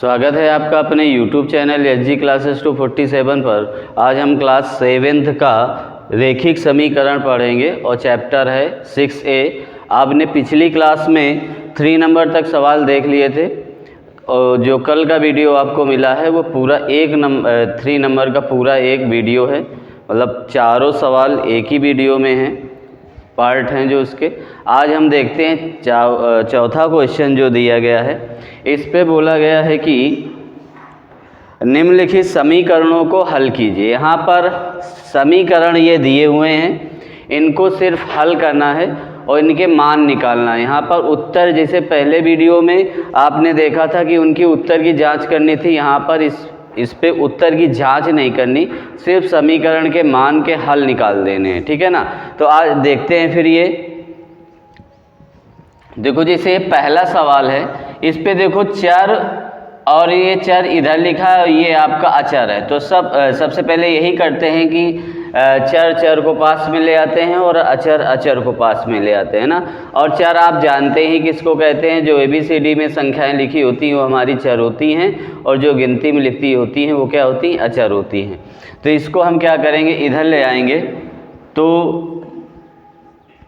स्वागत है आपका अपने YouTube चैनल SG क्लासेस 247 पर। आज हम क्लास 7th का रेखिक समीकरण पढ़ेंगे और चैप्टर है 6A। आपने पिछली क्लास में 3 नंबर तक सवाल देख लिए थे और जो कल का वीडियो आपको मिला है वो पूरा 3 नंबर का पूरा एक वीडियो है, मतलब चारों सवाल एक ही वीडियो में हैं, पार्ट हैं जो उसके। आज हम देखते हैं चौथा क्वेश्चन जो दिया गया है। इस पे बोला गया है कि निम्नलिखित समीकरणों को हल कीजिए। यहाँ पर समीकरण ये दिए हुए हैं, इनको सिर्फ हल करना है और इनके मान निकालना है। यहाँ पर उत्तर, जैसे पहले वीडियो में आपने देखा था कि उनकी उत्तर की जांच करनी थी, यहाँ पर इस पे उत्तर की जांच नहीं करनी, सिर्फ समीकरण के मान के हल निकाल देने हैं, ठीक है ना। तो आज देखते हैं फिर ये देखो, जैसे पहला सवाल है, इस पे देखो चर, और ये चर इधर लिखा है, ये आपका अचर है। तो सबसे पहले यही करते हैं कि चर को पास में ले आते हैं और अचर को पास में ले आते हैं ना। और चर आप जानते ही किसको कहते हैं, जो ABCD में संख्याएं लिखी होती हैं वो हमारी चर होती हैं, और जो गिनती में लिखी होती हैं वो क्या होती हैं, अचर होती हैं। तो इसको हम क्या करेंगे, इधर ले आएंगे तो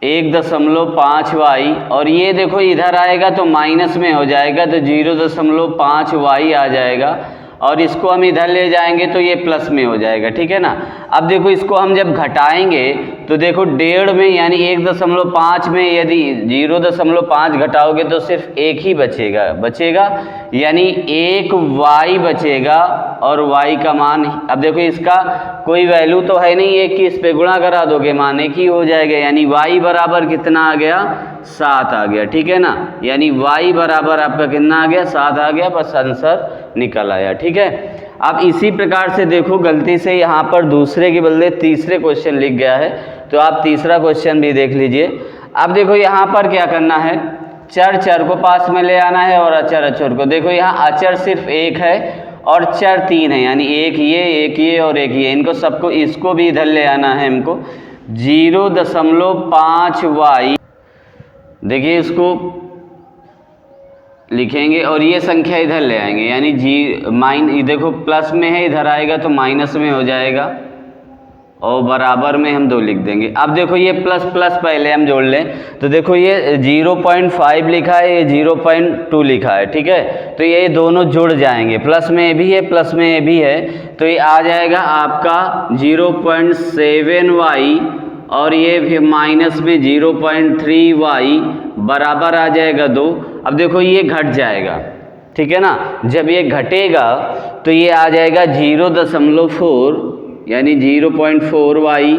1.5y, और ये देखो इधर आएगा तो माइनस में हो जाएगा, तो 0.5y आ जाएगा, और इसको हम इधर ले जाएंगे तो ये प्लस में हो जाएगा, ठीक है ना। अब देखो इसको हम जब घटाएंगे तो देखो 1.5 में, यानी 1.5 में यदि 0.5 घटाओगे तो सिर्फ एक ही बचेगा, यानी 1y बचेगा, और y का मान, अब देखो इसका कोई वैल्यू तो है नहीं, एक की इस पे गुणा करा दोगे मान एक ही हो जाएगा, यानी y बराबर कितना आ गया, 7 आ गया, ठीक है ना। यानी y बराबर आपका कितना आ गया, 7 आ गया, बस आंसर निकल आया, ठीक है। अब इसी प्रकार से देखो, गलती से यहाँ पर दूसरे के बदले तीसरे क्वेश्चन लिख गया है, तो आप तीसरा क्वेश्चन भी देख लीजिए। अब देखो यहाँ पर क्या करना है, चर को पास में ले आना है और अचर को। देखो यहाँ अचर सिर्फ एक है और चर 3 है, यानी एक ये और एक ये, इनको सबको, इसको भी इधर ले आना है हमको। 0.5y, देखिए इसको लिखेंगे और ये संख्या इधर ले आएंगे, यानी देखो प्लस में है, इधर आएगा तो माइनस में हो जाएगा, और बराबर में हम 2 लिख देंगे। अब देखो ये प्लस पहले हम जोड़ लें, तो देखो ये 0.5 लिखा है, ये 0.2 लिखा है, ठीक है। तो ये दोनों जुड़ जाएंगे, प्लस में ये भी है, प्लस में ये भी है, तो ये आ जाएगा आपका 0.7y, और ये भी माइनस में 0.3y, बराबर आ जाएगा 2। अब देखो ये घट जाएगा, ठीक है ना। जब ये घटेगा तो ये आ जाएगा 0.4, यानी 0.4y,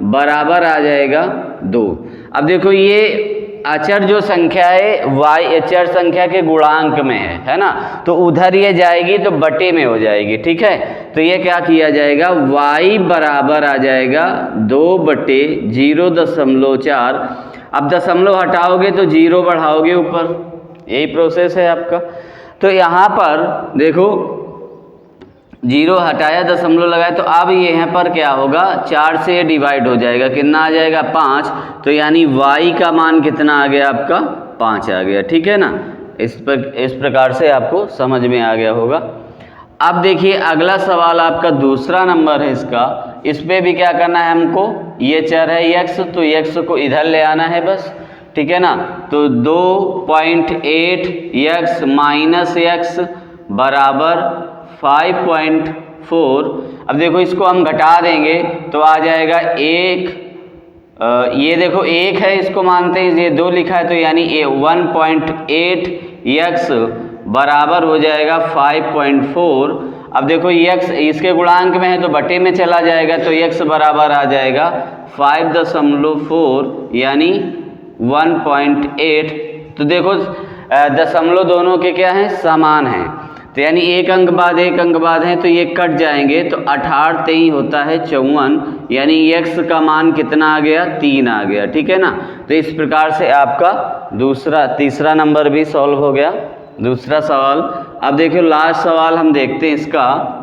बराबर आ जाएगा 2। अब देखो ये अचर जो संख्या है, y अचर संख्या के गुणांक में है ना, तो उधर ये जाएगी तो बटे में हो जाएगी, ठीक है। तो ये क्या किया जाएगा, y बराबर आ जाएगा 2/0.4। अब दशमलव हटाओगे तो 0 बढ़ाओगे ऊपर, यही प्रोसेस है आपका। तो यहाँ पर देखो 0 हटाया, दशमलव लगाया, तो अब ये यहाँ पर क्या होगा, 4 से डिवाइड हो जाएगा, कितना आ जाएगा, 5। तो यानी y का मान कितना आ गया आपका, 5 आ गया, ठीक है ना। इस प्रकार से आपको समझ में आ गया होगा। अब देखिए अगला सवाल आपका दूसरा नंबर है इसका। इस पे भी क्या करना है हमको, ये चर है x, तो x को इधर ले आना है बस, ठीक है ना। तो 2.8x माइनस x बराबर 5.4। अब देखो इसको हम घटा देंगे तो आ जाएगा 1, ये देखो 1 है, इसको मानते हैं, ये 2 लिखा है, तो यानी 1.8x बराबर हो जाएगा 5.4। अब देखो x इसके गुणांक में है तो बटे में चला जाएगा, तो x बराबर आ जाएगा 5.4, यानी 1.8। तो देखो दशमलव दोनों के क्या हैं, समान हैं, तो यानी एक अंक बाद है, तो ये कट जाएंगे, तो 18 3 होता है 54, यानी x का मान कितना आ गया, 3 आ गया, ठीक है ना। तो इस प्रकार से आपका तीसरा नंबर भी सॉल्व हो गया, दूसरा सवाल। अब देखिए लास्ट सवाल हम देखते हैं इसका।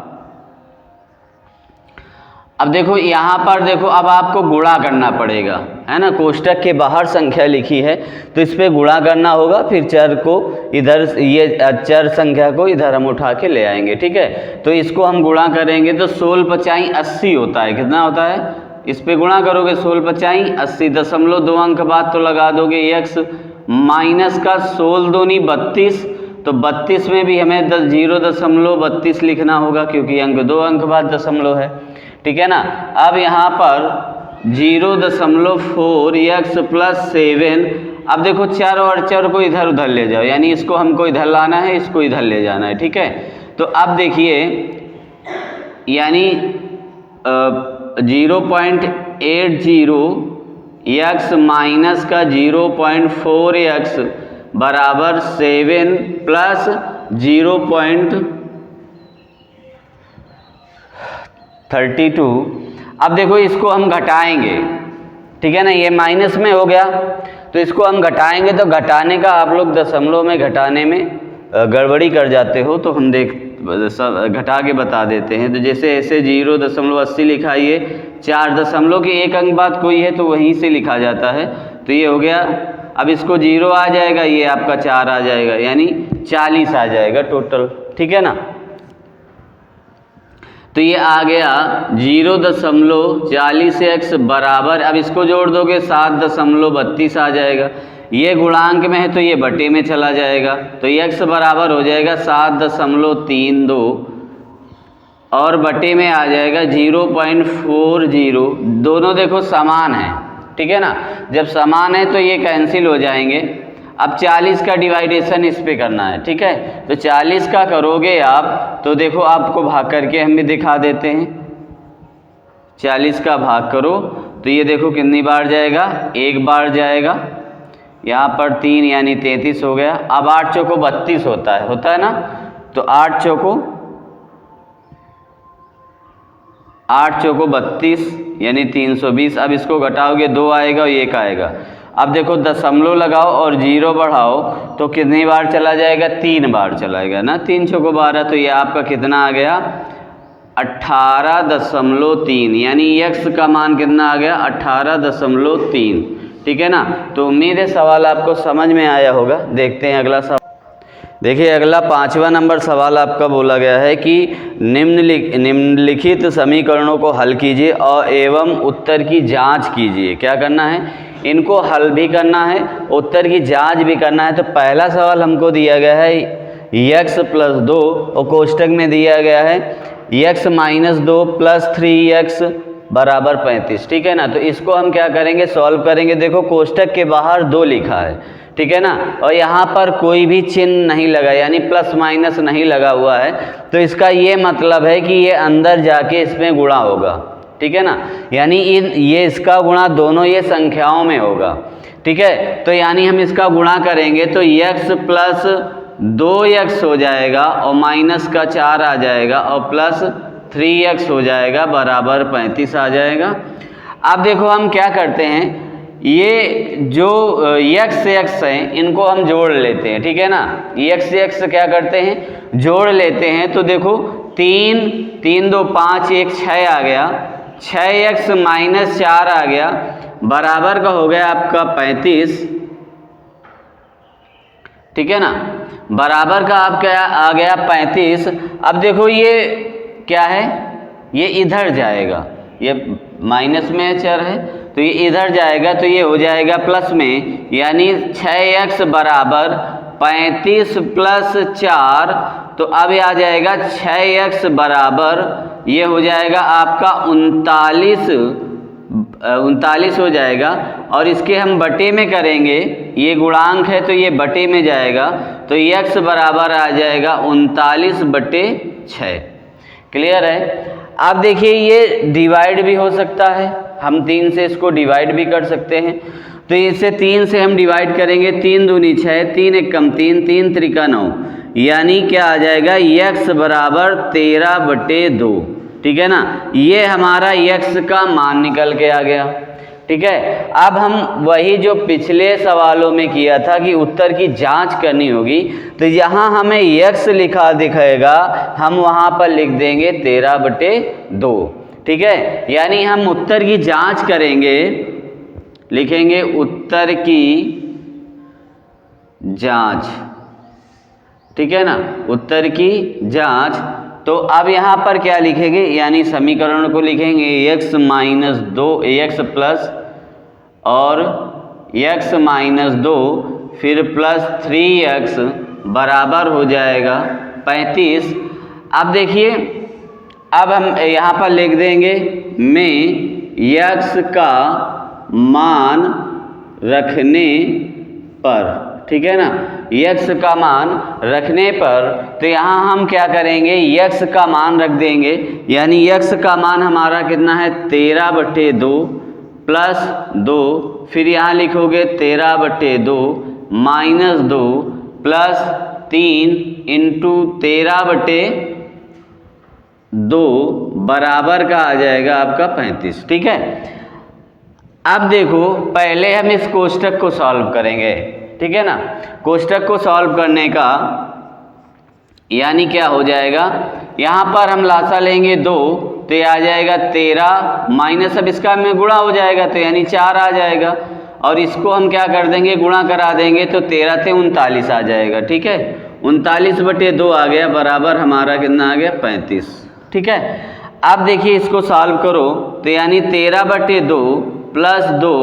अब देखो यहाँ पर देखो, अब आपको गुणा करना पड़ेगा, है ना। कोष्टक के बाहर संख्या लिखी है तो इस पे गुणा करना होगा, फिर चर को इधर, ये चर संख्या को इधर हम उठा के ले आएंगे, ठीक है। तो इसको हम गुणा करेंगे तो 16 पचाई 80 होता है। कितना होता है? इस पे गुणा करोगे 16 पचाई 80, 0.2 अंक बाद तो लगा दोगे x, माइनस का 16 दूनी 32, तो 32 में भी हमें 0.32 लिखना होगा क्योंकि अंक 2 अंक बाद दशमलव है, ठीक है ना। अब यहाँ पर 0.4x + 7, अब देखो चर और चर को इधर उधर ले जाओ, यानी इसको हमको इधर लाना है, इसको इधर ले जाना है, ठीक है। तो अब देखिए, यानी 0.80x माइनस का 0.4x बराबर 7 प्लस 0.32। अब देखो इसको हम घटाएंगे, ठीक है ना, ये माइनस में हो गया तो इसको हम घटाएंगे, तो घटाने का आप लोग दशमलव में घटाने में गड़बड़ी कर जाते हो, तो हम घटा के बता देते हैं। तो जैसे ऐसे 0.80 लिखा, ये 4 दशमलव के एक अंक बाद कोई है तो वहीं से लिखा जाता है, तो ये हो गया। अब इसको 0 आ जाएगा, ये आपका 4 आ जाएगा, यानी 40 आ जाएगा टोटल, ठीक है ना। तो ये आ गया 0.40x बराबर, अब इसको जोड़ दोगे 7.32 आ जाएगा। ये गुणांक में है तो ये बटे में चला जाएगा, तो x बराबर हो जाएगा 7.32 और बटे में आ जाएगा 0.40। दोनों देखो समान है, ठीक है ना। जब समान है तो ये कैंसिल हो जाएंगे। अब 40 का डिवाइडेशन इस पे करना है, ठीक है। तो 40 का करोगे आप तो देखो, आपको भाग करके हम भी दिखा देते हैं। 40 का भाग करो तो ये देखो कितनी बार जाएगा, एक बार जाएगा। यहाँ पर 3 यानी 33 हो गया। अब 8 चौको 32 होता है ना, तो 8 चौको 32 यानी 320। अब इसको घटाओगे 2 आएगा और 1 आएगा। अब देखो दशमलव लगाओ और 0 बढ़ाओ तो कितनी बार चला जाएगा, 3 बार चलाएगा ना। 3 चौको 12, तो ये आपका कितना आ गया, 18.3, यानी x का मान कितना आ गया, 18.3, ठीक है ना। तो उम्मीद है सवाल आपको समझ में आया होगा। देखते हैं अगला सवाल। देखिए अगला 5वां नंबर सवाल आपका बोला गया है कि निम्नलिखित समीकरणों को हल कीजिए और एवं उत्तर की जांच कीजिए। क्या करना है, इनको हल भी करना है, उत्तर की जांच भी करना है। तो पहला सवाल हमको दिया गया है x + 2 और कोष्टक में दिया गया है x - 2 + 3x बराबर 35, ठीक है ना। तो इसको हम क्या करेंगे, सॉल्व करेंगे। देखो कोष्टक के बाहर 2 लिखा है, ठीक है ना, और यहाँ पर कोई भी चिन्ह नहीं लगा, यानी प्लस माइनस नहीं लगा हुआ है। तो इसका ये मतलब है कि ये अंदर जाके इसमें गुणा होगा, ठीक है ना, यानी ये इसका गुणा दोनों ये संख्याओं में होगा, ठीक है। तो यानी हम इसका गुणा करेंगे तो x + 2x हो जाएगा और माइनस का 4 आ जाएगा और प्लस 3x हो जाएगा बराबर 35 आ जाएगा। अब देखो हम क्या करते हैं, ये जो x हैं इनको हम जोड़ लेते हैं, ठीक है ना। x क्या करते हैं, जोड़ लेते हैं। तो देखो 3 3 2 5 1 6 आ गया, 6x - 4 आ गया बराबर का हो गया आपका 35, ठीक है ना, बराबर का आपका आ गया 35। अब देखो ये क्या है, ये इधर जाएगा, ये माइनस में चर है तो ये इधर जाएगा, तो ये हो जाएगा प्लस में, यानी 6x बराबर 35 + 4। तो अब ये आ जाएगा 6x बराबर, ये हो जाएगा आपका 39 हो जाएगा। और इसके हम बटे में करेंगे, ये गुणांक है तो ये बटे में जाएगा, तो x बराबर आ जाएगा 39/6। क्लियर है। अब देखिए ये डिवाइड भी हो सकता है, हम 3 से इसको डिवाइड भी कर सकते हैं। तो इसे 3 से हम डिवाइड करेंगे, 3 दूनी 6, 3 एकम 3, 3 त्रिका 9, यानी क्या आ जाएगा, x बराबर 13/2, ठीक है ना। ये हमारा x का मान निकल के आ गया, ठीक है। अब हम वही जो पिछले सवालों में किया था कि उत्तर की जांच करनी होगी, तो यहाँ हमें x लिखा दिखेगा, हम वहाँ पर लिख देंगे 13/2, ठीक है, यानी हम उत्तर की जांच करेंगे, लिखेंगे उत्तर की जांच, ठीक है ना, उत्तर की जांच। तो अब यहाँ पर क्या लिखेंगे, यानी समीकरण को लिखेंगे x माइनस 2 x प्लस और x माइनस 2 फिर प्लस 3x बराबर हो जाएगा 35। अब देखिए, अब हम यहाँ पर लिख देंगे में x का मान रखने पर, ठीक है ना, x का मान रखने पर, तो यहाँ हम क्या करेंगे, x का मान रख देंगे, यानी x का मान हमारा कितना है 13/2 प्लस 2, फिर यहाँ लिखोगे 13/2 माइनस 2 प्लस 3 इंटू 13/2 बराबर का आ जाएगा आपका 35, ठीक है। अब देखो, पहले हम इस कोष्टक को सॉल्व करेंगे, ठीक है ना। कोष्टक को सॉल्व करने का यानी क्या हो जाएगा, यहाँ पर हम लासा लेंगे 2, तो ये आ जाएगा 13 माइनस, अब इसका में गुणा हो जाएगा तो यानी 4 आ जाएगा, और इसको हम क्या कर देंगे, गुणा करा देंगे तो 13 से 39 आ जाएगा, ठीक है। 39/2 आ गया, बराबर हमारा कितना आ गया 35, ठीक है। अब देखिए इसको सॉल्व करो तो यानी 13/2 प्लस 2,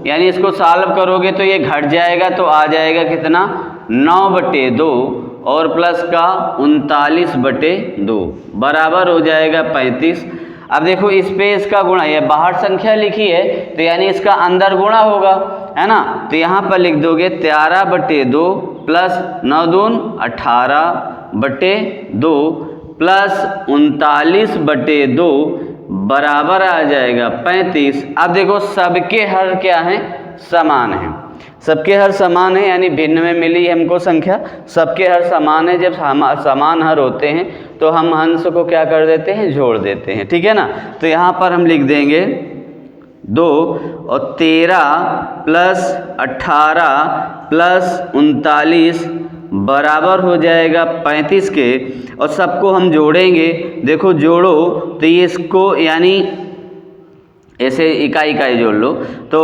यानी इसको सॉल्व करोगे तो ये घट जाएगा, तो आ जाएगा कितना 9/2 और प्लस का 39/2 बराबर हो जाएगा 35। अब देखो इस पे इसका गुणा, ये बाहर संख्या लिखी है तो यानी इसका अंदर गुणा होगा, है ना। तो यहाँ पर लिख दोगे 13/2 प्लस 9 दून 18/2 प्लस 39/2 बराबर आ जाएगा 35। अब देखो सबके हर क्या हैं, समान हैं, सबके हर समान है, यानी भिन्न में मिली हमको संख्या, सबके हर समान है। जब समान हर होते हैं तो हम हंस को क्या कर देते हैं, जोड़ देते हैं, ठीक है ना। तो यहाँ पर हम लिख देंगे 2 और 13 प्लस 18 प्लस 39 बराबर हो जाएगा 35 के, और सबको हम जोड़ेंगे। देखो जोड़ो तो ये इसको यानी ऐसे इकाई जोड़ लो, तो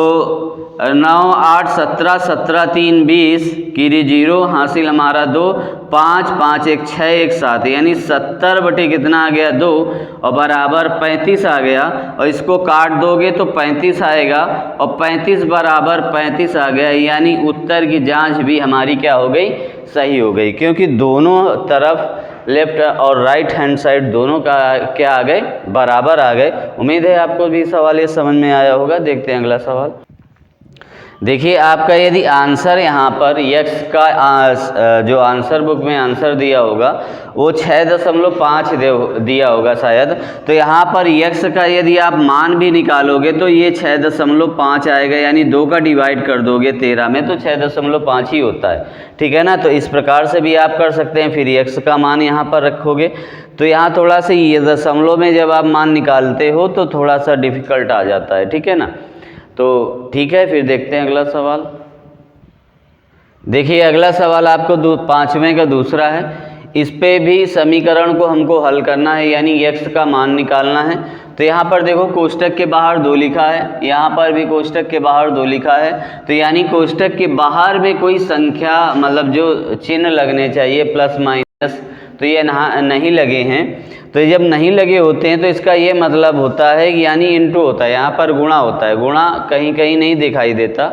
9 8 17 17 3 20 कीरी 0 हासिल हमारा 2 5 5 1 6 1 7, यानी 70 कितना आ गया 2 और बराबर 35 आ गया, और इसको काट दोगे तो 35 आएगा, और 35 बराबर 35 आ गया, यानी उत्तर की जांच भी हमारी क्या हो गई, सही हो गई, क्योंकि दोनों तरफ लेफ्ट और राइट हैंड साइड दोनों का क्या आ गए, बराबर आ गए। उम्मीद है आपको भी सवाल ये समझ में आया होगा। देखते हैं अगला सवाल। देखिए आपका यदि आंसर यहाँ पर x का जो आंसर बुक में आंसर दिया होगा वो 6.5 दिया होगा शायद, तो यहाँ पर x का यदि आप मान भी निकालोगे तो ये 6.5 आएगा, यानी 2 का डिवाइड कर दोगे 13 में तो 6.5 ही होता है, ठीक है ना। तो इस प्रकार से भी आप कर सकते हैं। फिर x का मान यहाँ पर रखोगे तो यहाँ थोड़ा सा ये दशमलव में जब आप मान निकालते हो तो थोड़ा सा डिफ़िकल्ट आ जाता है, ठीक है ना। तो ठीक है, फिर देखते हैं अगला सवाल। देखिए अगला सवाल आपको 5वें का दूसरा है। इस पे भी समीकरण को हमको हल करना है, यानी x का मान निकालना है। तो यहाँ पर देखो कोष्टक के बाहर 2 लिखा है, यहाँ पर भी कोष्टक के बाहर 2 लिखा है, तो यानी कोष्टक के बाहर में कोई संख्या मतलब जो चिन्ह लगने चाहिए प्लस माइनस, तो ये नहीं लगे हैं। तो जब नहीं लगे होते हैं तो इसका ये मतलब होता है कि यानी इनटू होता है, यहाँ पर गुणा होता है, गुणा कहीं कहीं नहीं दिखाई देता।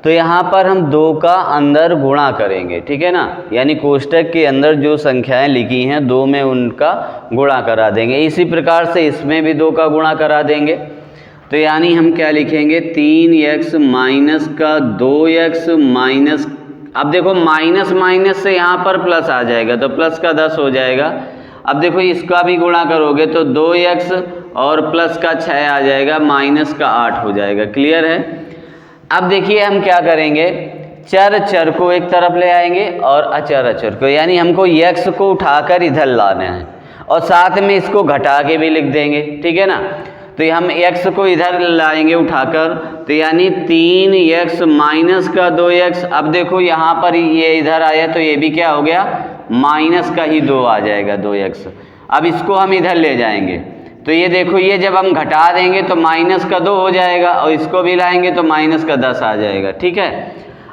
तो यहाँ पर हम 2 का अंदर गुणा करेंगे, ठीक है ना, यानी कोष्टक के अंदर जो संख्याएं लिखी हैं 2 में उनका गुणा करा देंगे। इसी प्रकार से इसमें भी 2 का गुणा करा देंगे। तो यानी हम क्या लिखेंगे 3x माइनस का 2x माइनस, अब देखो माइनस माइनस से यहाँ पर प्लस आ जाएगा तो प्लस का 10 हो जाएगा। अब देखो इसका भी गुणा करोगे तो 2x और प्लस का 6 आ जाएगा, माइनस का 8 हो जाएगा। क्लियर है। अब देखिए हम क्या करेंगे, चर को एक तरफ ले आएंगे और अचर को, यानी हमको x को उठाकर इधर लाना है और साथ में इसको घटा के भी लिख देंगे, ठीक है ना। तो हम x को इधर लाएंगे उठाकर, तो यानी 3x माइनस का 2x। अब देखो यहाँ पर ये इधर आया तो ये भी क्या हो गया, माइनस का ही 2 आ जाएगा 2x। अब इसको हम इधर ले जाएंगे तो ये देखो, ये जब हम घटा देंगे तो माइनस का 2 हो जाएगा और इसको भी लाएंगे तो माइनस का 10 आ जाएगा। ठीक है,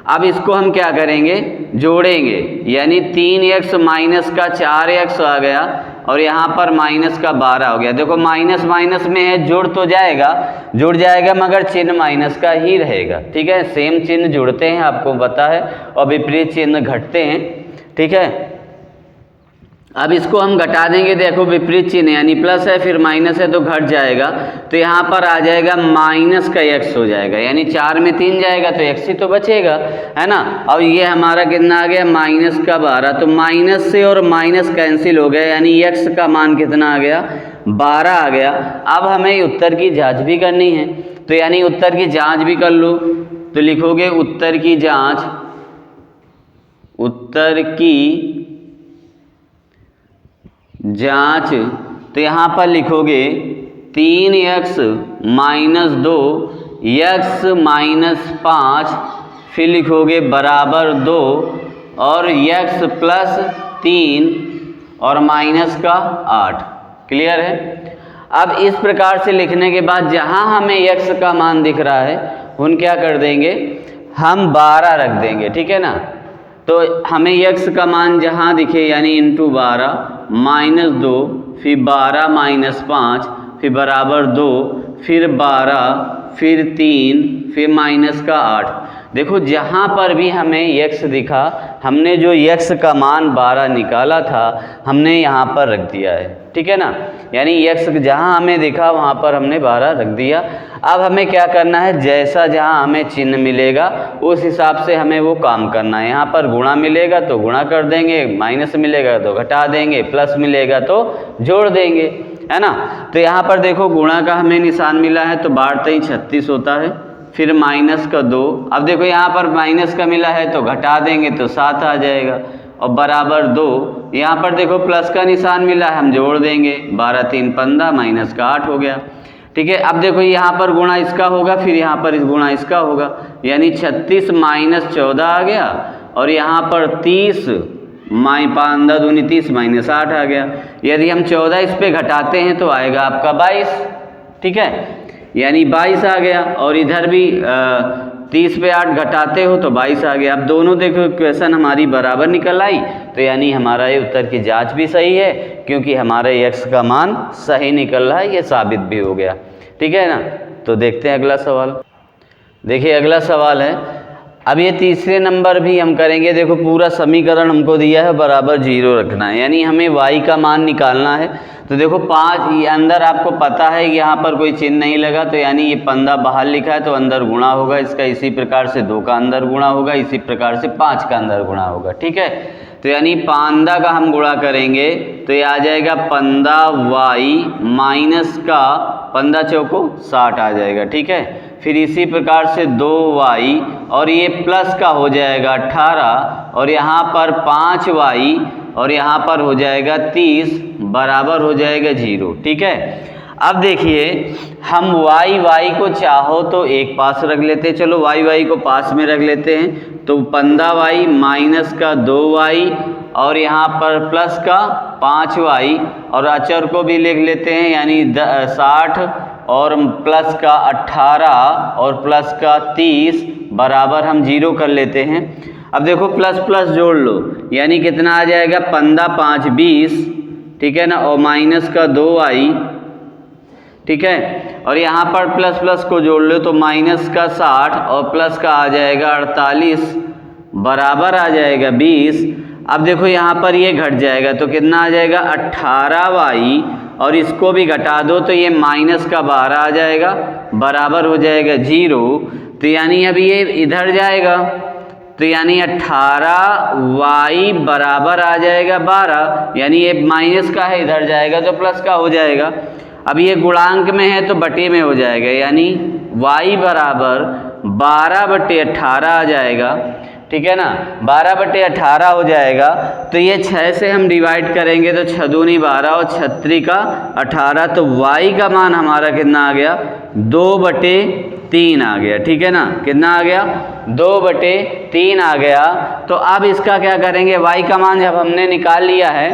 अब इसको हम क्या करेंगे, जोड़ेंगे, यानी 3x माइनस का 4x आ गया और यहाँ पर माइनस का 12 हो गया। देखो माइनस माइनस में है, जुड़ तो जाएगा, जुड़ जाएगा मगर चिन्ह माइनस का ही रहेगा। ठीक है, सेम चिन्ह जुड़ते हैं आपको पता है और विपरीत चिन्ह घटते हैं। ठीक है, अब इसको हम घटा देंगे, देखो विपरीत चिन्ह यानी प्लस है फिर माइनस है तो घट जाएगा, तो यहाँ पर आ जाएगा माइनस का x हो जाएगा, यानी 4 में 3 जाएगा तो x ही तो बचेगा, है ना। और ये हमारा कितना आ गया, माइनस का 12, तो माइनस से और माइनस कैंसिल हो गया, यानी x का मान कितना आ गया, 12 आ गया। अब हमें उत्तर की जाँच भी करनी है, तो यानी उत्तर की जाँच भी कर लो, तो लिखोगे उत्तर की जाँच, उत्तर की जाँच, तो यहाँ पर लिखोगे 3x माइनस 2 x माइनस 5, फिर लिखोगे बराबर 2 और x प्लस 3 और माइनस का 8। क्लियर है। अब इस प्रकार से लिखने के बाद जहाँ हमें x का मान दिख रहा है उन क्या कर देंगे, हम 12 रख देंगे। ठीक है ना, तो हमें x का मान जहाँ दिखे यानी इंटू 12 माइनस 2 फिर 12 माइनस 5 फिर बराबर 2 फिर 12 फिर 3 फिर माइनस का 8। देखो जहाँ पर भी हमें x दिखा, हमने जो x का मान 12 निकाला था हमने यहाँ पर रख दिया है। ठीक है ना, यानी x जहाँ हमें दिखा वहाँ पर हमने 12 रख दिया। अब हमें क्या करना है, जैसा जहाँ हमें चिन्ह मिलेगा उस हिसाब से हमें वो काम करना है। यहाँ पर गुणा मिलेगा तो गुणा कर देंगे, माइनस मिलेगा तो घटा देंगे, प्लस मिलेगा तो जोड़ देंगे, है ना। तो यहाँ पर देखो गुणा का हमें निशान मिला है तो बारते ही 36 होता है, फिर माइनस का 2, अब देखो यहाँ पर माइनस का मिला है तो घटा देंगे तो 7 आ जाएगा और बराबर 2, यहाँ पर देखो प्लस का निशान मिला है हम जोड़ देंगे, 12 3 15 माइनस का 8 हो गया। ठीक है, अब देखो यहाँ पर गुणा इसका होगा फिर यहाँ पर इस गुणा इसका होगा, यानी 36 माइनस 14 आ गया और यहाँ पर 30 5 दूनी 30 माइनस 8 आ गया। यदि हम 14 इस पे घटाते हैं तो आएगा आपका 22। ठीक है, यानी 22 आ गया और इधर भी 30 पे 8 घटाते हो तो 22 आ गया। अब दोनों देखो इक्वेशन हमारी बराबर निकल आई, तो यानी हमारा ये उत्तर की जांच भी सही है क्योंकि हमारे x का मान सही निकल रहा है, ये साबित भी हो गया। ठीक है ना, तो देखते हैं अगला सवाल। देखिए अगला सवाल है, अब ये तीसरे नंबर भी हम करेंगे। देखो पूरा समीकरण हमको दिया है बराबर 0 रखना है, यानी हमें y का मान निकालना है। तो देखो 5 ये अंदर आपको पता है कि यहाँ पर कोई चिन्ह नहीं लगा, तो यानी ये 15 बाहर लिखा है तो अंदर गुणा होगा इसका, इसी प्रकार से 2 का अंदर गुणा होगा, इसी प्रकार से 5 का अंदर गुणा होगा। ठीक है, तो यानी 15 का हम गुणा करेंगे तो ये आ जाएगा 15y माइनस का 15 चौको 60 आ जाएगा। ठीक है, फिर इसी प्रकार से 2y और ये प्लस का हो जाएगा 18 और यहाँ पर 5y और यहाँ पर हो जाएगा 30 बराबर हो जाएगा 0। ठीक है, अब देखिए हम y को चाहो तो एक पास रख लेते हैं, चलो y को पास में रख लेते हैं, तो 15y माइनस का 2y और यहाँ पर प्लस का 5y और अचर को भी लिख लेते हैं, यानी 60 और प्लस का 18 और प्लस का 30 बराबर हम 0 कर लेते हैं। अब देखो प्लस प्लस जोड़ लो, यानी कितना आ जाएगा 15 5 20। ठीक है ना, और माइनस का 2y। ठीक है, और यहाँ पर प्लस प्लस को जोड़ लो तो माइनस का 60 और प्लस का आ जाएगा 48 बराबर आ जाएगा 20। अब देखो यहाँ पर ये घट जाएगा तो कितना आ जाएगा 18y और इसको भी घटा दो तो ये माइनस का 12 आ जाएगा बराबर हो जाएगा 0। तो यानी अभी ये इधर जाएगा तो यानी 18y बराबर आ जाएगा 12, यानी ये माइनस का है इधर जाएगा तो प्लस का हो जाएगा। अब ये गुणांक में है तो बटे में हो जाएगा, यानी y बराबर 12/18 आ जाएगा। ठीक है ना, 12/18 हो जाएगा। तो ये 6 से हम डिवाइड करेंगे तो 6 दूनी 12 और 6 का 18, तो y का मान हमारा कितना आ गया 2/3 आ गया। ठीक है ना, कितना आ गया 2/3 आ गया। तो अब इसका क्या करेंगे, y का मान जब हमने निकाल लिया है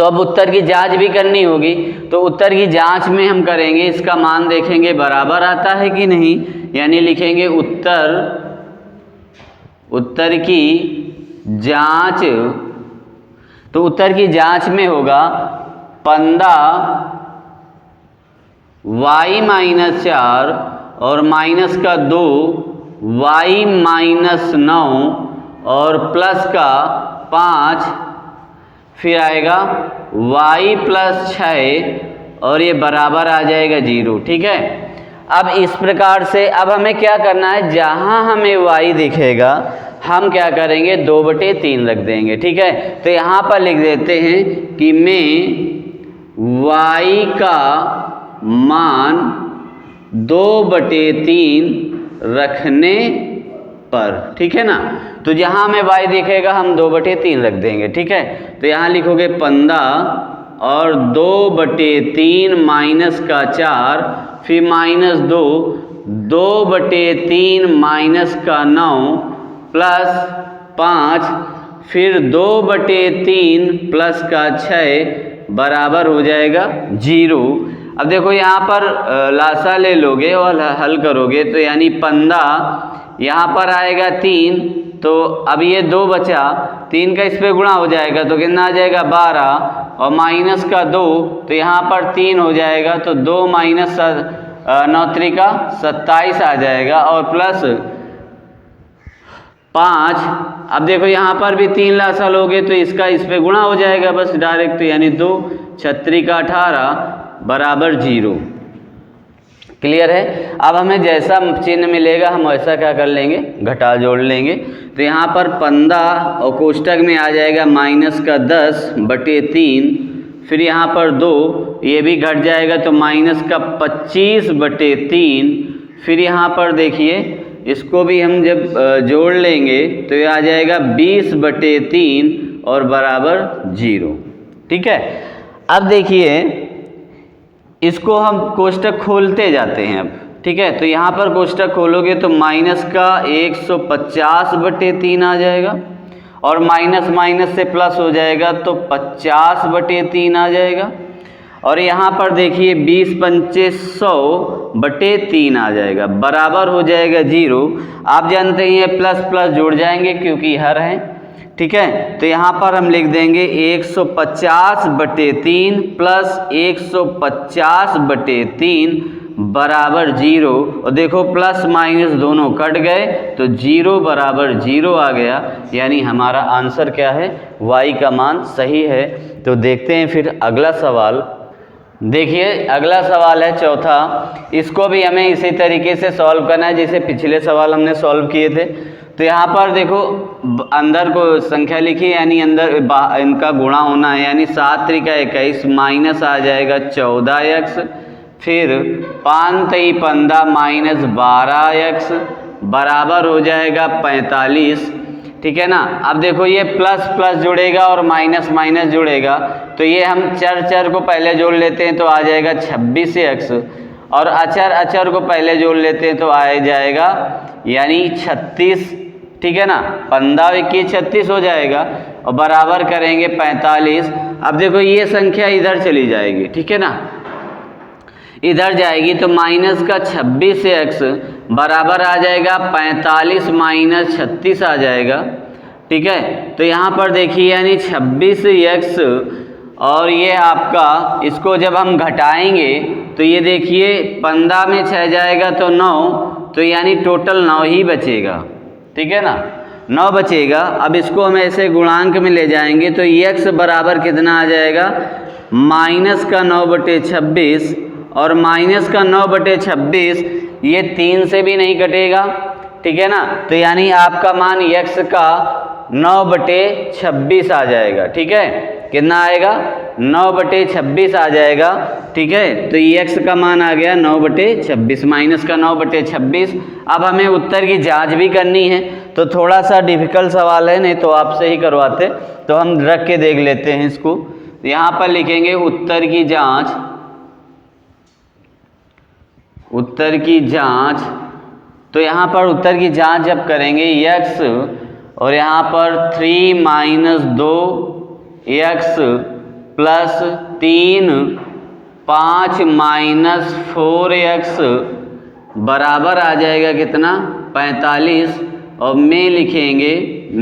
तो अब उत्तर की जांच भी करनी होगी। तो उत्तर की जांच में हम करेंगे, इसका मान देखेंगे बराबर आता है कि नहीं, यानी लिखेंगे उत्तर की जांच। तो उत्तर की जांच में होगा 15y-4 और माइनस का 2y-9 और प्लस का 5, फिर आएगा y + 6 और ये बराबर आ जाएगा 0। ठीक है, अब इस प्रकार से अब हमें क्या करना है, जहां हमें y दिखेगा हम क्या करेंगे 2/3 रख देंगे। ठीक है, तो यहाँ पर लिख देते हैं कि मैं y का मान 2/3 रखने पर, ठीक है ना, तो जहाँ हमें y दिखेगा हम 2/3 रख देंगे। ठीक है, तो यहाँ लिखोगे 15 और 2/3 माइनस का 4, फिर -2, 2/3 माइनस का 9 प्लस 5, फिर 2/3 प्लस का 6 बराबर हो जाएगा 0। अब देखो यहाँ पर लासा ले लोगे और हल करोगे तो यानी 15 यहाँ पर आएगा 3, तो अब ये 2 बचा, 3 का इस पे गुणा हो जाएगा तो कितना आ जाएगा 12 और माइनस का 2, तो यहाँ पर 3 हो जाएगा, तो 2 माइनस 9 त्रिका 27 आ जाएगा और प्लस 5। अब देखो यहाँ पर भी 3 लासा लोगे तो इसका इस पे गुणा हो जाएगा बस डायरेक्ट, तो यानी 2 6 का 18 बराबर 0। क्लियर है। अब हमें जैसा चिन्ह मिलेगा हम वैसा क्या कर लेंगे, घटा जोड़ लेंगे। तो यहाँ पर 15 और कोष्टक में आ जाएगा माइनस का 10/3, फिर यहाँ पर 2, ये भी घट जाएगा तो माइनस का 25/3, फिर यहाँ पर देखिए इसको भी हम जब जोड़ लेंगे तो ये आ जाएगा 20/3 और बराबर 0। ठीक है, अब देखिए इसको हम कोष्टक खोलते जाते हैं अब। ठीक है, तो यहाँ पर कोष्टक खोलोगे तो माइनस का 150/3 आ जाएगा और माइनस माइनस से प्लस हो जाएगा तो 50/3 आ जाएगा, और यहाँ पर देखिए 20×5 100/3 आ जाएगा, बराबर हो जाएगा 0। आप जानते हैं ये प्लस प्लस जुड़ जाएंगे क्योंकि हर हैं। ठीक है, तो यहाँ पर हम लिख देंगे 150/3 प्लस 150/3 बराबर 0, और देखो प्लस माइनस दोनों कट गए तो 0 बराबर 0 आ गया, यानी हमारा आंसर क्या है, y का मान सही है। तो देखते हैं फिर अगला सवाल। देखिए अगला सवाल है चौथा, इसको भी हमें इसी तरीके से सॉल्व करना है जैसे पिछले सवाल हमने सॉल्व किए थे। तो यहाँ पर देखो अंदर को संख्या लिखी, यानी अंदर इनका गुणा होना है, यानी 7 त्रिका 21 माइनस आ जाएगा 14x, फिर 5 3 15 माइनस 12x बराबर हो जाएगा 45। ठीक है ना, अब देखो ये प्लस प्लस जुड़ेगा और माइनस माइनस जुड़ेगा, तो ये हम चर को पहले जोड़ लेते हैं तो आ जाएगा 26x, और अचर को पहले जोड़ लेते हैं तो आ जाएगा यानी 36। ठीक है ना, 15 21 36 हो जाएगा और बराबर करेंगे 45। अब देखो ये संख्या इधर चली जाएगी, ठीक है ना, इधर जाएगी तो माइनस का 26x बराबर आ जाएगा 45 माइनस 36 आ जाएगा। ठीक है, तो यहाँ पर देखिए यानी 26x, और ये आपका इसको जब हम घटाएंगे तो ये देखिए 15 में 6 जाएगा तो 9, तो यानी टोटल 9 ही बचेगा। ठीक है ना, 9 बचेगा। अब इसको हम ऐसे गुणांक में ले जाएंगे तो x बराबर कितना आ जाएगा, माइनस का 9/26, और माइनस का 9/26 ये 3 से भी नहीं कटेगा। ठीक है ना, तो यानी आपका मान x का 9/26 आ जाएगा। ठीक है, कितना आएगा, 9/26 आ जाएगा। ठीक है, तो x का मान आ गया 9/26, माइनस का 9/26। अब हमें उत्तर की जांच भी करनी है, तो थोड़ा सा डिफिकल्ट सवाल है, नहीं तो आपसे ही करवाते, तो हम रख के देख लेते हैं इसको। यहाँ पर लिखेंगे उत्तर की जांच, उत्तर की जांच। तो यहाँ पर उत्तर की जांच जब करेंगे x और यहाँ पर 3 - 2x प्लस 3 5 माइनस 4x बराबर आ जाएगा कितना 45 और में लिखेंगे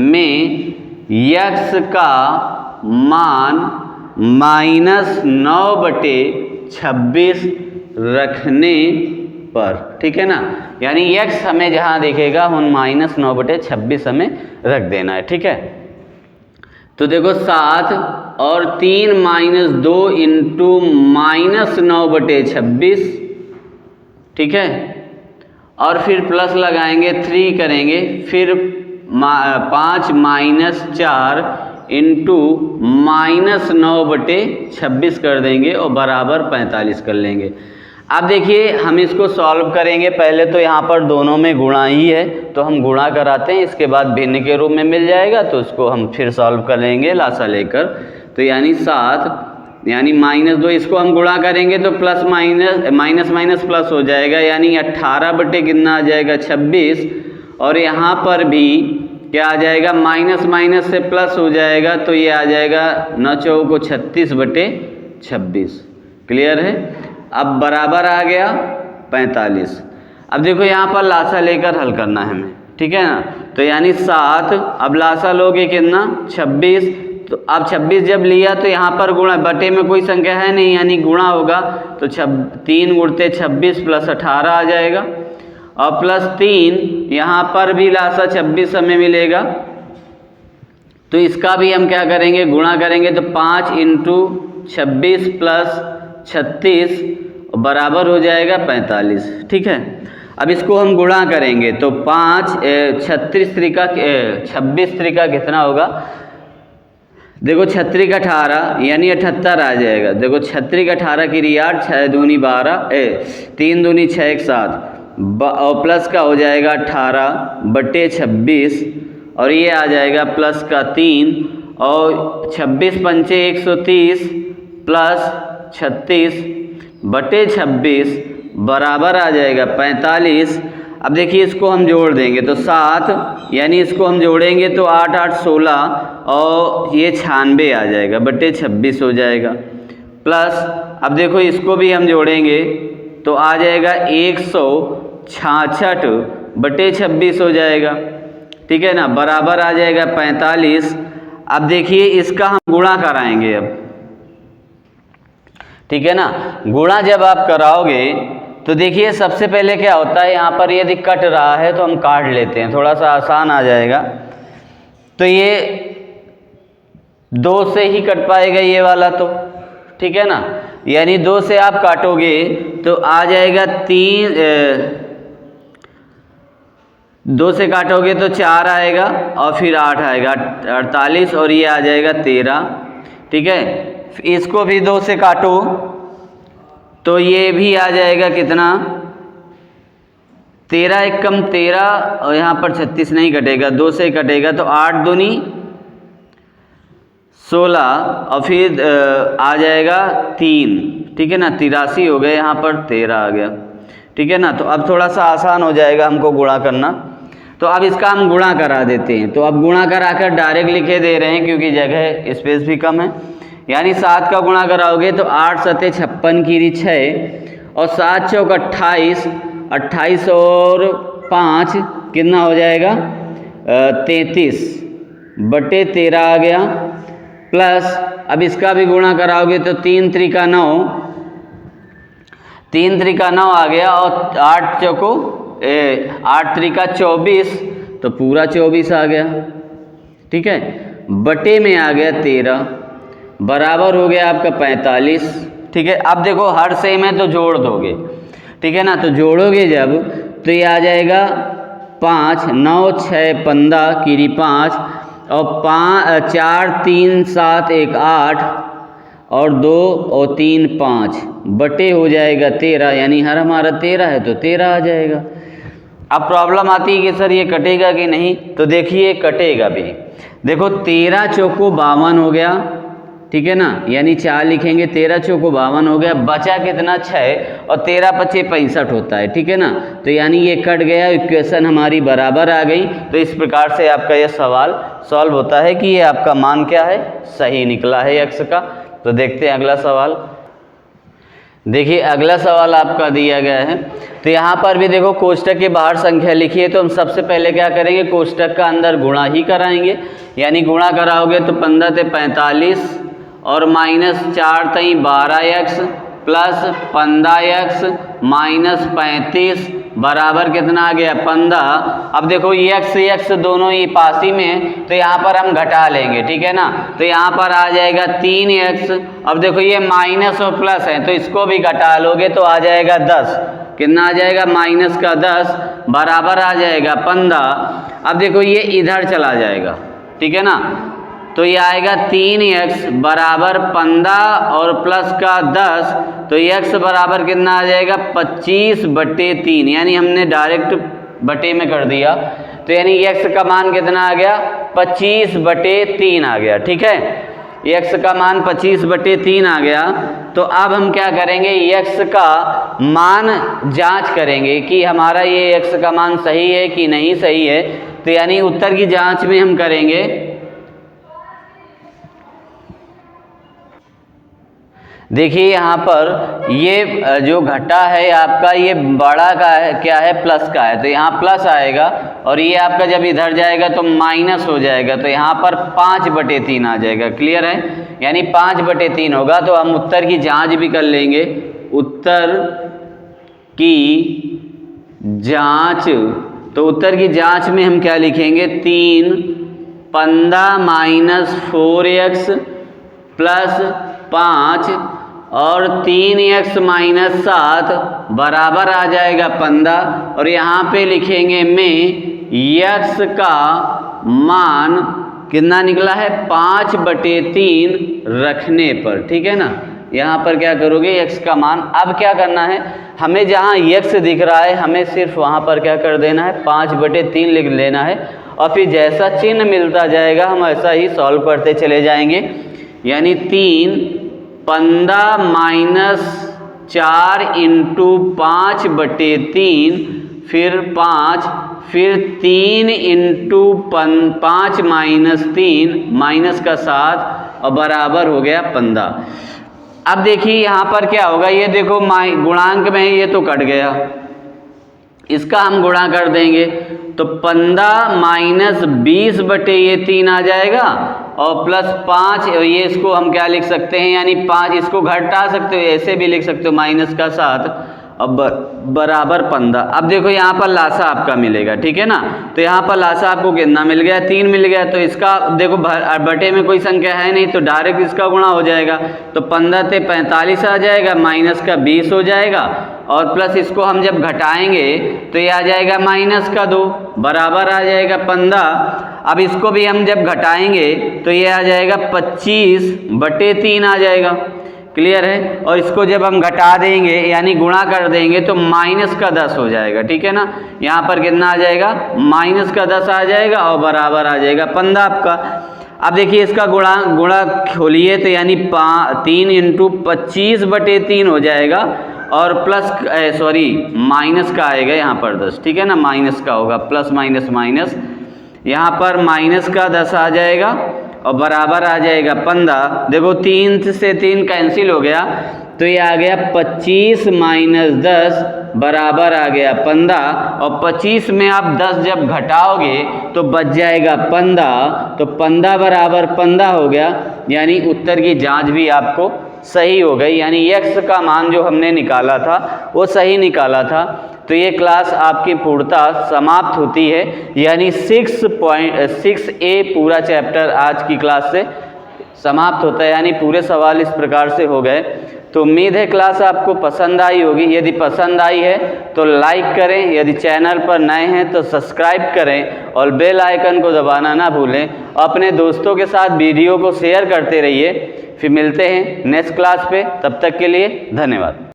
में x का मान -9/26 रखने पर, ठीक है ना। यानी x हमें जहाँ दिखेगा हम -9/26 हमें रख देना है, ठीक है। तो देखो 7 और 3 - 2 इंटू -9/26, ठीक है। और फिर प्लस लगाएंगे 3 करेंगे, फिर 5 - 4 इंटू -9/26 कर देंगे और बराबर 45 कर लेंगे। अब देखिए हम इसको सॉल्व करेंगे। पहले तो यहाँ पर दोनों में गुणा ही है तो हम गुणा कराते हैं, इसके बाद भिन्न के रूप में मिल जाएगा तो उसको हम फिर सॉल्व करेंगे लासा लेकर। तो यानी 7 यानी -2 इसको हम गुणा करेंगे तो प्लस माइनस प्लस हो जाएगा, यानी 18 बटे कितना आ जाएगा 26। और यहाँ पर भी क्या आ जाएगा माइनस से प्लस हो जाएगा तो ये आ जाएगा 9 चौको 36/26। क्लियर है। अब बराबर आ गया 45। अब देखो यहाँ पर लासा लेकर हल करना है हमें, ठीक है ना। तो यानी 7, अब लासा लोगे कितना 26। तो अब 26 जब लिया तो यहाँ पर गुणा, बटे में कोई संख्या है नहीं यानी गुणा होगा तो 3 गुणते 26 प्लस 18 आ जाएगा और प्लस 3 यहाँ पर भी लासा 26 हमें मिलेगा। तो इसका भी हम क्या करेंगे गुणा करेंगे तो 5 इंटू 26 प्लस 36 बराबर हो जाएगा 45, ठीक है। अब इसको हम गुणा करेंगे तो 26 त्रिका कितना होगा। देखो 36 18 यानी 78 आ जाएगा। देखो 36 18 की रियाड 6 दूनी 12 3 दूनी 6 1 7 और प्लस का हो जाएगा 18/26 और ये आ जाएगा प्लस का 3 और 26 पंचे 130 प्लस 36/26 बराबर आ जाएगा 45। अब देखिए इसको हम जोड़ देंगे तो 7 यानी इसको हम जोड़ेंगे तो 8 8 16 और ये 96 आ जाएगा बटे 26 हो जाएगा। प्लस अब देखो इसको भी हम जोड़ेंगे तो आ जाएगा 166/26 हो जाएगा, ठीक है ना। बराबर आ जाएगा 45। अब देखिए इसका हम गुणा कराएंगे अब, ठीक है ना। गुणा जब आप कराओगे तो देखिए सबसे पहले क्या होता है, यहाँ पर यदि कट रहा है तो हम काट लेते हैं, थोड़ा सा आसान आ जाएगा। तो ये 2 से ही कट पाएगा ये वाला तो, ठीक है ना। यानी 2 से आप काटोगे तो आ जाएगा 2 से काटोगे तो 4 आएगा और फिर 8 आएगा 48 और ये आ जाएगा 13, ठीक है। इसको भी 2 से काटो तो ये भी आ जाएगा कितना 13 1 कम 13 और यहाँ पर 36 नहीं कटेगा, 2 से कटेगा तो 8 दूनी 16 और फिर आ जाएगा 3, ठीक है ना। 83 हो गए, यहाँ पर 13 आ गया, ठीक है ना। तो अब थोड़ा सा आसान हो जाएगा हमको गुणा करना। तो अब इसका हम गुणा करा देते हैं। तो अब गुणा कराकर डायरेक्ट लिखे दे रहे हैं क्योंकि जगह स्पेस भी कम है। यानी 7 का गुणा कराओगे तो 8 7 56 की 6 और 7 चौक 28, 28 और 5 कितना हो जाएगा 33/13 आ गया। प्लस अब इसका भी गुणा कराओगे तो 3 त्रिका 9, 3 त्रिका 9 आ गया और 8 चौको 8 त्रिका 24 तो पूरा 24 आ गया, ठीक है। बटे में आ गया 13 बराबर हो गया आपका 45, ठीक है। अब देखो हर सेम है तो जोड़ दोगे, ठीक है ना। तो जोड़ोगे जब तो ये आ जाएगा 5 9 6 15 की 5 और 4 3 7 1 8 और 2 और 3 5 बटे हो जाएगा 13, यानी हर हमारा 13 है तो 13 आ जाएगा। अब प्रॉब्लम आती है कि सर ये कटेगा कि नहीं, तो देखिए कटेगा भी। देखो 13 चौको 52 हो गया, ठीक है ना। यानी 4 लिखेंगे 13 चौको 52 हो गया, बचा कितना 6 और 13 पचे 65 होता है, ठीक है ना। तो यानी ये कट गया, इक्वेशन हमारी बराबर आ गई। तो इस प्रकार से आपका यह सवाल सॉल्व होता है कि ये आपका मान क्या है सही निकला है x का। तो देखते हैं अगला सवाल। देखिए अगला सवाल आपका दिया गया है, तो यहाँ पर भी देखो कोष्टक के बाहर संख्या लिखी है, तो हम सबसे पहले क्या करेंगे, कोष्टक का अंदर गुणा ही कराएंगे। यानी गुणा कराओगे तो 15 ते 45 और माइनस 4 तई 12x प्लस 15x माइनस 35 बराबर कितना आ गया 15। अब देखो x दोनों ही पास ही में है, तो यहाँ पर हम घटा लेंगे, ठीक है ना। तो यहाँ पर आ जाएगा 3x। अब देखो ये माइनस और प्लस है, तो इसको भी घटा लोगे तो आ जाएगा 10। कितना आ जाएगा, माइनस का 10 बराबर आ जाएगा 15। अब देखो ये इधर चला जाएगा, ठीक है ना। तो ये आएगा 3x बराबर 15 और प्लस का 10, तो x बराबर कितना आ जाएगा 25/3। यानी हमने डायरेक्ट बटे में कर दिया, तो यानी x का मान कितना आ गया 25/3 आ गया, ठीक है। x का मान 25/3 आ गया। तो अब हम क्या करेंगे, x का मान जांच करेंगे कि हमारा ये x का मान सही है कि नहीं सही है। तो यानी उत्तर की जांच में हम करेंगे, देखिए यहाँ पर ये जो घटा है आपका, ये बड़ा का है क्या है, प्लस का है, तो यहाँ प्लस आएगा और ये आपका जब इधर जाएगा तो माइनस हो जाएगा, तो यहाँ पर 5/3 आ जाएगा। क्लियर है, यानी 5/3 होगा। तो हम उत्तर की जांच भी कर लेंगे। उत्तर की जांच, तो उत्तर की जांच में हम क्या लिखेंगे, 3 15 माइनस 4x प्लस 5 और 3x माइनस 7 बराबर आ जाएगा 15। और यहाँ पे लिखेंगे में x का मान कितना निकला है 5/3 रखने पर, ठीक है ना। यहाँ पर क्या करोगे, x का मान, अब क्या करना है हमें, जहाँ x दिख रहा है हमें सिर्फ वहाँ पर क्या कर देना है 5/3 लिख लेना है, और फिर जैसा चिन्ह मिलता जाएगा हम ऐसा ही सॉल्व करते चले जाएंगे। यानी 3 15 माइनस 4 इंटू 5/3 फिर 5 फिर 3 इंटू 5 माइनस 3 माइनस का 7 और बराबर हो गया 15। अब देखिए यहाँ पर क्या होगा, ये देखो गुणांक में ये तो कट गया, इसका हम गुणा कर देंगे तो 15 माइनस 20/3 आ जाएगा और प्लस 5, ये इसको हम क्या लिख सकते हैं, यानी 5 इसको घटा सकते हो, ऐसे भी लिख सकते हो माइनस का 7 अब बराबर 15। अब देखो यहाँ पर लासा आपका मिलेगा, ठीक है ना। तो यहाँ पर लासा आपको कितना मिल गया, 3 मिल गया। तो इसका देखो बटे में कोई संख्या है नहीं, तो डायरेक्ट इसका गुणा हो जाएगा। तो 15 ते 45 आ जाएगा, माइनस का 20 हो जाएगा और प्लस इसको हम जब घटाएंगे तो ये आ जाएगा माइनस का 2 बराबर आ जाएगा 15। अब इसको भी हम जब घटाएंगे तो ये आ जाएगा 25/3 आ जाएगा। क्लियर है। और इसको जब हम घटा देंगे यानी गुणा कर देंगे तो माइनस का 10 हो जाएगा, ठीक है ना। यहाँ पर कितना आ जाएगा, माइनस का 10 आ जाएगा और बराबर आ जाएगा 15 आपका। अब देखिए इसका गुणा खोलिए तो यानी 3 इंटू 25/3 हो जाएगा और प्लस माइनस का आएगा यहाँ पर 10, ठीक है ना। माइनस का होगा, प्लस माइनस माइनस, यहाँ पर माइनस का 10 आ जाएगा और बराबर आ जाएगा 15। देखो 3 से 3 कैंसिल हो गया तो ये आ गया 25 माइनस 10 बराबर आ गया 15। और 25 में आप 10 जब घटाओगे तो बच जाएगा 15, तो 15 बराबर 15 हो गया। यानी उत्तर की जांच भी आपको सही हो गई, यानी x का मान जो हमने निकाला था वो सही निकाला था। तो ये क्लास आपकी पूर्णतः समाप्त होती है, यानी 6A पूरा चैप्टर आज की क्लास से समाप्त होता है, यानी पूरे सवाल इस प्रकार से हो गए। तो उम्मीद है क्लास आपको पसंद आई होगी। यदि पसंद आई है तो लाइक करें, यदि चैनल पर नए हैं तो सब्सक्राइब करें और बेल आइकन को दबाना ना भूलें। अपने दोस्तों के साथ वीडियो को शेयर करते रहिए। फिर मिलते हैं नेक्स्ट क्लास पे, तब तक के लिए धन्यवाद।